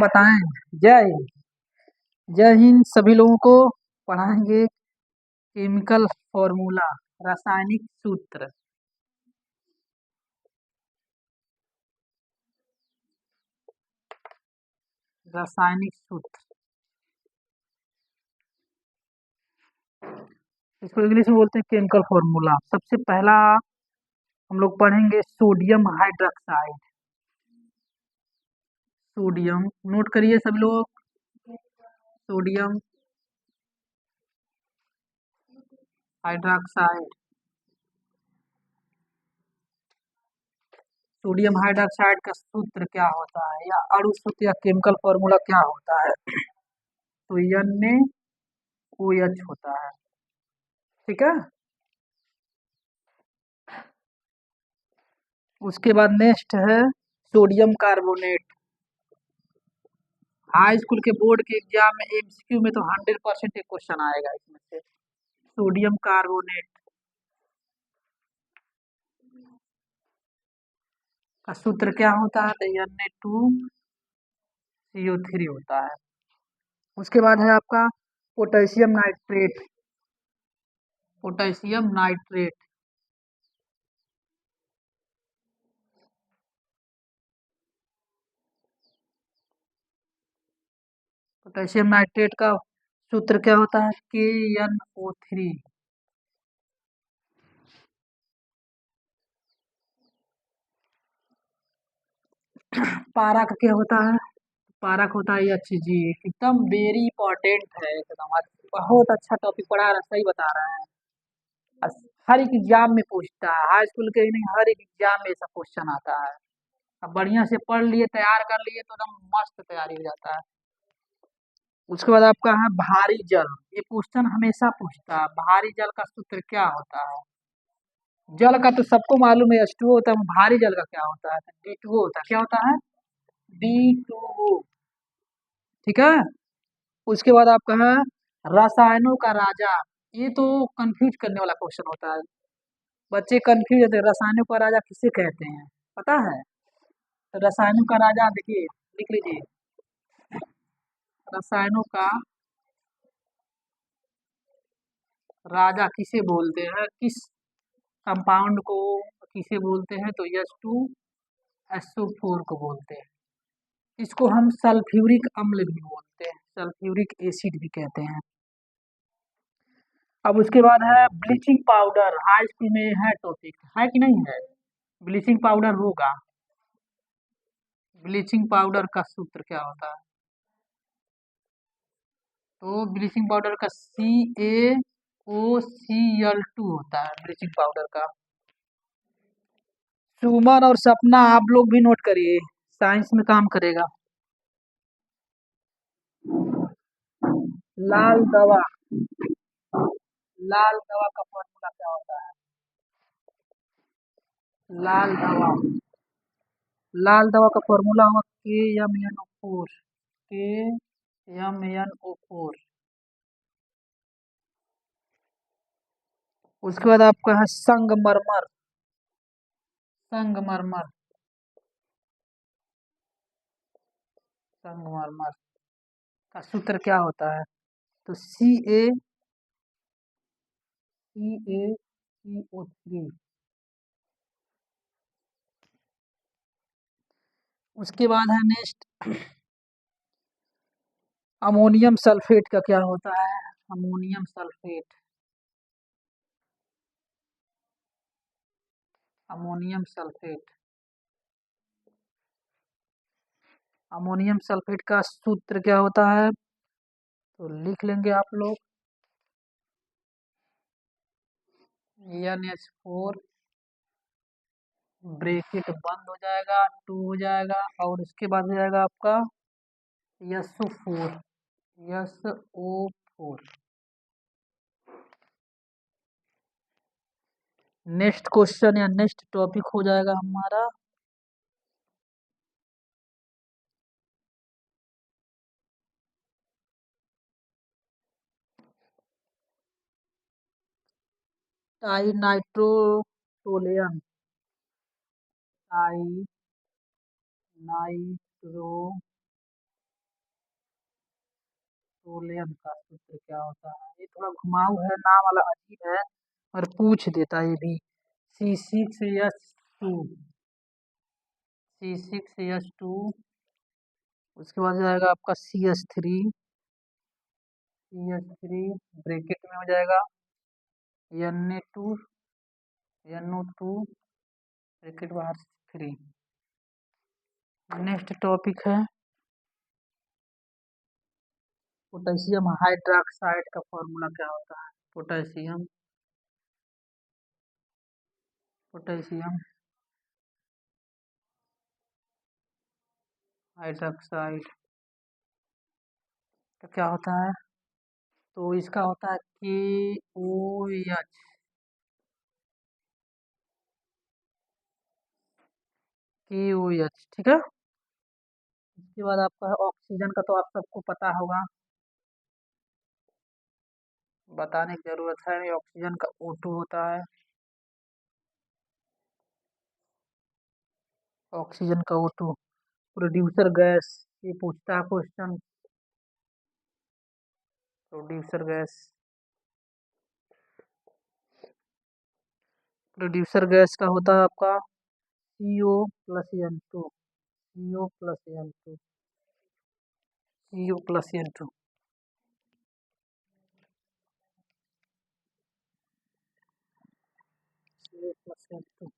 बताएं। जय हिंद। जय हिंद सभी लोगों को। पढ़ाएंगे केमिकल फॉर्मूला, रासायनिक सूत्र। रासायनिक सूत्र इसको इंग्लिश में बोलते हैं केमिकल फॉर्मूला। सबसे पहला हम लोग पढ़ेंगे सोडियम हाइड्रोक्साइड। सोडियम नोट करिए सभी लोग। Sodium hydroxide. सोडियम हाइड्रोक्साइड का सूत्र क्या होता है, या अणु सूत्र या केमिकल फॉर्मूला क्या होता है? तो एन में ओ एच होता है। ठीक है। उसके बाद नेक्स्ट है सोडियम कार्बोनेट। हाई स्कूल के बोर्ड के एग्जाम में एमसीक्यू में तो 100% एक क्वेश्चन आएगा इसमें से। सोडियम कार्बोनेट का सूत्र क्या होता है? Na2CO3 होता है। उसके बाद है आपका potassium nitrate. Potassium nitrate potassium nitrate का सूत्र क्या होता है? KNO3। पारा का क्या होता है? पारक होता है HG। एकदम वेरी इंपॉर्टेंट है, एकदम आज बहुत अच्छा टॉपिक पढ़ा रहा है, सही बता रहा है। हर एक एग्जाम में पूछता है, हाई स्कूल के ही नहीं, हर एक एग्जाम में ऐसा क्वेश्चन आता है। अब बढ़िया से पढ़ लिए, तैयार कर लिए तो एकदम मस्त तैयारी हो जाता है। उसके बाद आपका है भारी जल। ये क्वेश्चन हमेशा पूछता है, भारी जल का सूत्र क्या होता है? जल का तो सबको मालूम है H2O होता है, भारी जल का क्या होता है? D2O होता है। क्या होता है? D2O। ठीक है। उसके बाद आपका है रसायनों का राजा। ये तो कंफ्यूज करने वाला क्वेश्चन होता है, बच्चे कंफ्यूज होते हैं। रसायनों का राजा किसे कहते हैं, पता है? तो रसायनों का राजा देखिए, लिख लीजिए। रसायनों का राजा किसे बोलते हैं, किस कंपाउंड को किसे बोलते हैं? तो H2SO4 को बोलते हैं। इसको हम सल्फ्यूरिक अम्ल भी बोलते हैं, सल्फ्यूरिक एसिड भी कहते हैं। अब उसके बाद है ब्लीचिंग पाउडर। हाई स्कूल में है टॉपिक, है कि नहीं है? ब्लीचिंग पाउडर होगा। ब्लीचिंग पाउडर का सूत्र क्या होता है? तो ब्लीचिंग पाउडर का CaOCl2 होता है ब्लीचिंग पाउडर का। सुमन और सपना आप लोग भी नोट करिए, साइंस में काम करेगा। लाल दवा। लाल दवा का फॉर्मूला क्या होता है? लाल दवा। लाल दवा का फॉर्मूला होगा KMnO4। KMnO4। उसके बाद आपका है संगमरमर। संगमरमर। संगमरमर का सूत्र क्या होता है? तो CaCO3। उसके बाद है नेक्स्ट अमोनियम सल्फेट का क्या होता है? Ammonium sulphate. Ammonium sulphate. Ammonium sulphate का सूत्र क्या होता है? तो लिख लेंगे आप लोग। NH4 ब्रेकेट बंद हो जाएगा, 2 हो जाएगा, और उसके बाद हो जाएगा आपका SO4। SO4। नेक्स्ट क्वेश्चन या नेक्स्ट टॉपिक हो जाएगा हमारा टाइनाइट्रोटोलियम। टाइनाइट्रोटोलियम टोलेन का सूत्र क्या होता है? ये थोड़ा घुमाऊ है, नाम वाला अजीब है और पूछ देता है ये भी। C6H2, C6H2, उसके बाद जाएगा आपका CH3, ब्रैकेट में हो जाएगा NO2, ब्रैकेट बाहर 3। नेक्स्ट टॉपिक है पोटेशियम हाइड्रोक्साइड का फॉर्मूला क्या होता है? पोटेशियम पोटेशियम हाइड्रोक्साइड का क्या होता है? तो इसका होता है KOH, KOH, ठीक है। इसके बाद आपका है ऑक्सीजन का, तो आप सबको पता होगा, बताने की जरूरत है नहीं। ऑक्सीजन का O2 होता है, ऑक्सीजन का O2। प्रोड्यूसर गैस, ये पूछता है question, producer gas, producer gas का होता है आपका CO+N2, CO+N2, CO+N2। CO+N2।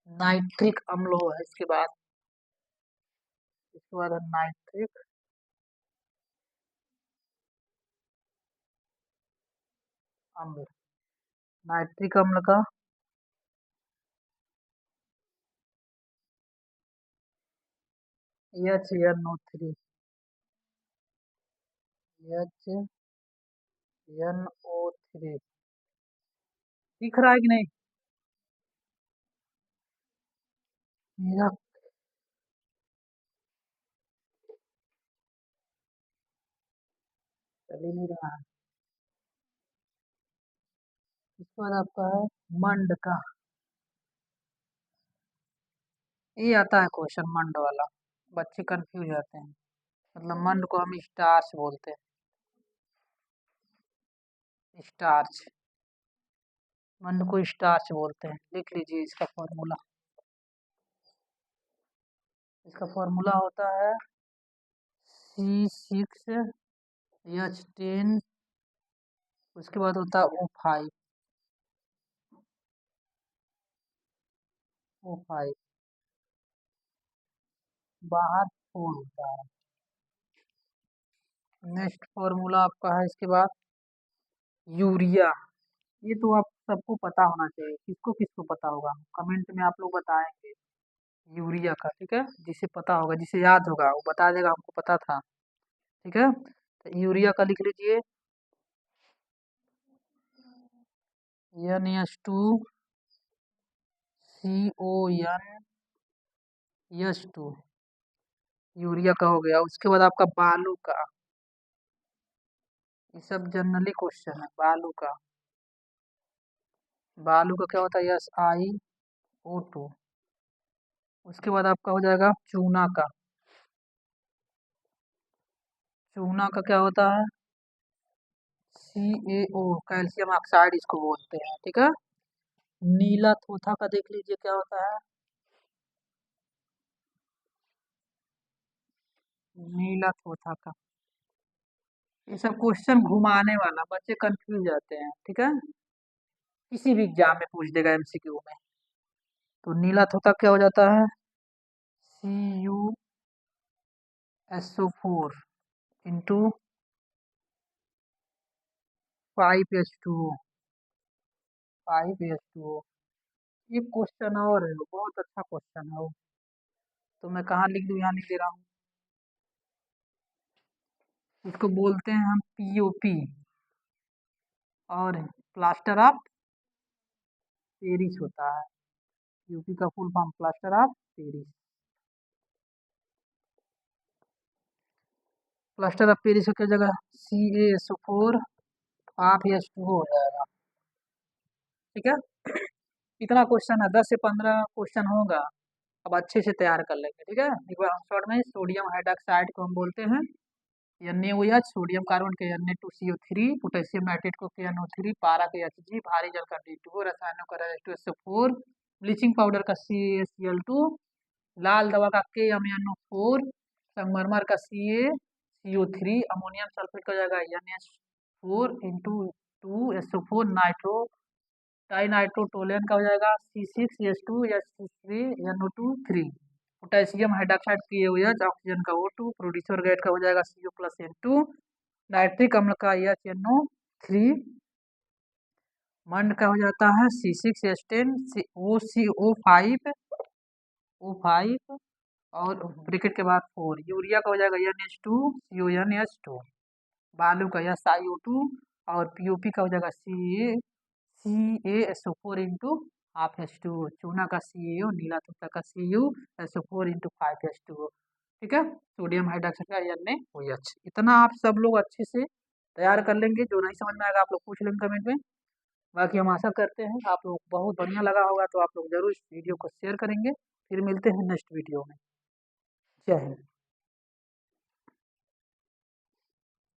Nitric अम्ल है इसके बाद है नाइट्रिक अम्ल। नाइट्रिक अम्ल का HNO3, HNO3, दिख रहा है कि नहीं? मेरा चल ही नहीं रहा है। इसके बाद आपका है मंड का, ये आता है क्वेश्चन मंड वाला, बच्चे कंफ्यूज जाते हैं। मतलब मंड को हम स्टार्च बोलते हैं, स्टार्च, मंड को स्टार्च बोलते हैं। लिख लीजिए इसका फॉर्मूला, इसका फॉर्मूला होता है C6H10, उसके बाद होता है O5, बाहर 4 होता है। नेक्स्ट फॉर्मूला आपका है इसके बाद यूरिया। ये तो आप सबको पता होना चाहिए, किसको किसको पता होगा कमेंट में आप लोग बताएंगे। यूरिया का, ठीक है, जिसे पता होगा, जिसे याद होगा वो बता देगा हमको पता था, ठीक है। तो यूरिया का लिख लीजिए NH2CONH2, यूरिया का हो गया। उसके बाद आपका बालू का, ये सब जनरली क्वेश्चन है। बालू का क्या होता है? SiO2। उसके बाद आपका हो जाएगा चूना का, चूना का क्या होता है? CaO, कैल्शियम ऑक्साइड इसको बोलते हैं, ठीक है। नीला थोथा का देख लीजिए क्या होता है? नीला थोथा का, ये सब क्वेश्चन घुमाने वाला, बच्चे कंफ्यूज जाते हैं, ठीक है। किसी भी एग्जाम में पूछ देगा MCQ में। तो नीला थोथा क्या हो जाता है? CuSO4 into 5H2O, 5H2O। ये क्वेश्चन और है, बहुत अच्छा क्वेश्चन है वो। तो मैं कहाँ लिख दूँ? यहाँ लिख दे रहा हूँ। इसको बोलते हैं हम POP, और प्लास्टर ऑफ पेरिस होता है। यूपी का full form plaster of Paris. Plaster of Paris की जगह CaSO4 हाफ H2O हो जाएगा। ठीक है। इतना क्वेश्चन है, 10 से 15 क्वेश्चन होगा। अब अच्छे से तैयार कर लेंगे, ठीक है। एक बार हम शॉर्ट में सोडियम हाइड्रोक्साइड को हम बोलते हैं NaOH, सोडियम कार्बन के Na2CO3, पोटेशियम नाइट्रेट को KNO3, पारा के Hg, भारी जल का D2O, रसायनों का H2SO4, ब्लीचिंग पाउडर का CaCl2, लाल दवा का KMnO4, संगमरमर का CaCO3, अमोनियम सल्फेट का हो जाएगा NH4 × 2SO4, नाइट्रो डाइनाइट्रोटोलूएन का हो जाएगा C6H2SC3NO2 3, potassium hydroxide KOH, oxygen का O2, प्रोड्यूसर गैस का हो जाएगा CO+N2, नाइट्रिक अम्ल का HNO3, मंड का हो जाता है C6H10 OCO5 और ब्रैकेट के बाद 4, यूरिया का हो जाएगा NH2CONH2, बालू का SiO2 और POP का हो जाएगा CaSO4 × हाफ H2O, चूना का CaO, नीला तूता का CuSO4 × 5 H2O, ठीक है। सोडियम हाइड्रोक्साइड का NaOH। इतना आप सब लोग अच्छे से तैयार कर लेंगे। जो नहीं समझ में आएगा आप लोग पूछ लेंगे कमेंट में। बाकी हम आशा करते हैं आप लोग बहुत बढ़िया लगा होगा, तो आप लोग जरूर इस वीडियो को शेयर करेंगे। फिर मिलते हैं नेक्स्ट वीडियो में। जय हिंद।